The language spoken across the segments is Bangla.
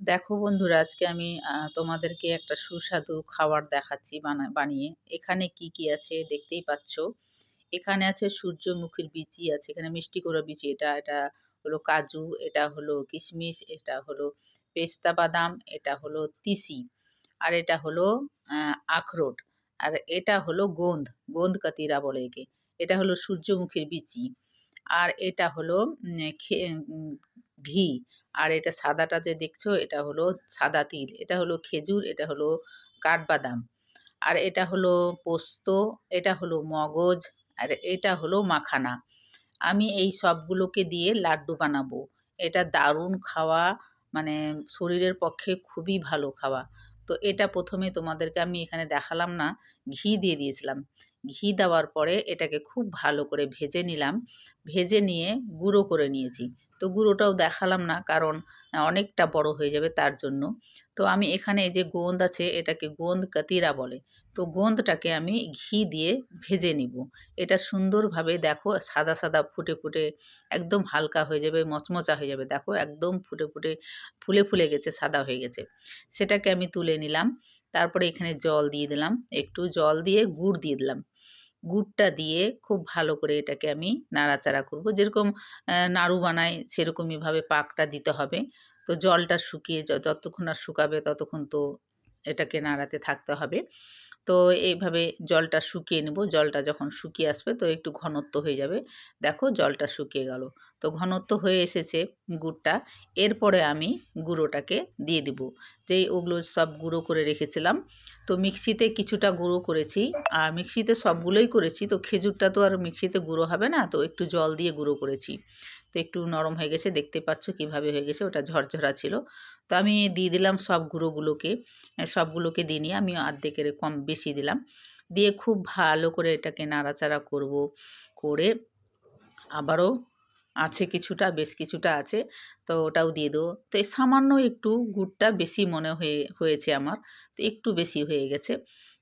দেখো বন্ধুরা, আজকে আমি তোমাদেরকে একটা সুস্বাদু খাবার দেখাচ্ছি বানিয়ে। এখানে কি কি আছে দেখতেই পাচ্ছ। এখানে আছে সূর্যমুখীর বিচি আছে, এখানে মিষ্টি কুমড়া বিচি, এটা এটা হলো কাজু, এটা হলো কিশমিশ, এটা হলো পেস্তা বাদাম, এটা হলো তিসি, আর এটা হলো আখরোট, আর এটা হলো গোঁদ, গোঁদ কাতিরা বলে একে। এটা হলো সূর্যমুখীর বিচি, আর এটা হলো ঘি, আর এটা সাদাটা যে দেখছো এটা হলো সাদা তিল, এটা হলো খেজুর, এটা হলো কাঠবাদাম, আর এটা হলো পোস্ত, এটা হলো মগজ, আর এটা হলো মাখানা। আমি এই সবগুলোকে দিয়ে লাড্ডু বানাবো। এটা দারুণ খাওয়া, মানে শরীরের পক্ষে খুবই ভালো খাওয়া। তো এটা প্রথমে তোমাদেরকে আমি এখানে দেখালাম না, ঘি দিয়ে দিয়েছিলাম। ঘি দেওয়ার পরে এটাকে খুব ভালো করে ভেজে নিলাম, ভেজে নিয়ে গুঁড়ো করে নিয়েছি। তো গুঁড়োটাও দেখালাম না, কারণ অনেকটা বড় হয়ে যাবে তার জন্য। তো আমি এখানে এই যে গোঁদ আছে, এটাকে গোঁদ কাতিরা বলে। তো গোঁদটাকে আমি ঘি দিয়ে ভেজে নিব। এটা সুন্দরভাবে দেখো সাদা সাদা ফুটে ফুটে একদম হালকা হয়ে যাবে, মচমচা হয়ে যাবে। দেখো একদম ফুটে ফুটে ফুলে ফুলে গেছে, সাদা হয়ে গেছে। সেটাকে আমি তুলে নিলাম। তারপরে এখানে জল দিয়ে দিলাম, একটু জল দিয়ে গুড় দিয়ে দিলাম। গুড়টা দিয়ে খুব ভালো করে এটাকে আমি নাড়াচাড়া করব, যেরকম নাড়ু বানাই সেরকমইভাবে পাকটা দিতে হবে। তো জলটা শুকিয়ে যতক্ষণ না শুকাবে ততক্ষণ তো এটাকে নাড়াতে থাকতে হবে। তো এইভাবে জলটা শুকিয়ে নেব। জলটা যখন শুকিয়ে আসবে তো একটু ঘনত্ব হয়ে যাবে। দেখো জলটা শুকিয়ে গেল, তো ঘনত্ব হয়ে এসেছে গুড়টা। এরপরে আমি গুঁড়োটাকে দিয়ে দিব, যেই ওগুলো সব গুঁড়ো করে রেখেছিলাম। তো মিক্সিতে কিছুটা গুঁড়ো করেছি, আর মিক্সিতে সবগুলোই করেছি। তো খেজুরটা তো আর মিক্সিতে গুঁড়ো হবে না, তো একটু জল দিয়ে গুঁড়ো করেছি। তো একটু নরম হয়ে গেছে, দেখতে পাচ্ছ কিভাবে হয়ে গেছে, ওটা ঝরঝরা ছিল। তো আমি দিয়ে দিলাম সব গুঁড়োগুলোকে, সবগুলোকে দিয়ে নিয়ে আমি অর্ধেকের কম বেশি দিলাম। দিয়ে খুব ভালো করে এটাকে নাড়াচাড়া করব, করে আবারও আছে কিছুটা, বেশ কিছুটা আছে, তো ওটাও দিয়ে দেবো। তো এই সামান্য একটু গুড়টা বেশি মনে হয়েছে আমার, তো একটু বেশি হয়ে গেছে।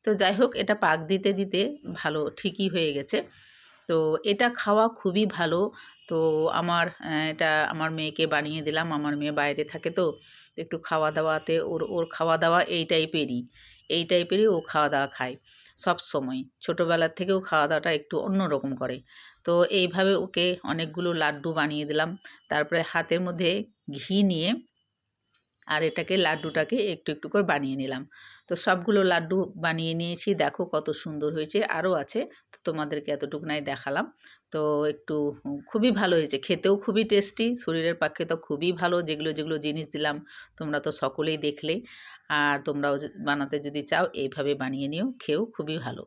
তো যাই হোক, এটা পাক দিতে দিতে ভালো ঠিকই হয়ে গেছে। তো এটা খাওয়া খুবই ভালো। তো এটা আমার মেয়েকে বানিয়ে দিলাম। আমার মেয়ে বাইরে থাকে, তো একটু খাওয়া দাওয়াতে ওর ওর খাওয়া দাওয়া এই টাইপেরই ও খাওয়া দাওয়া খায় সব সময়। ছোটোবেলার থেকেও খাওয়া দাওয়াটা একটু অন্যরকম করে। তো এইভাবে ওকে অনেকগুলো লাড্ডু বানিয়ে দিলাম। তারপরে হাতের মধ্যে ঘি নিয়ে আর এটাকে লাড্ডুটাকে একটু একটু করে বানিয়ে নিলাম। তো সবগুলো লাড্ডু বানিয়ে নিয়েছি, দেখো কত সুন্দর হয়েছে। আরও আছে, তো তোমাদেরকে এতটুকুনাই দেখালাম। তো একটু খুবই ভালো হয়েছে, খেতেও খুবই টেস্টি, শরীরের পক্ষে তো খুবই ভালো। যেগুলো যেগুলো জিনিস দিলাম তোমরা তো সকলেই দেখলে। আর তোমরাও বানাতে যদি চাও এইভাবে বানিয়ে নিও, খেয়েও খুবই ভালো।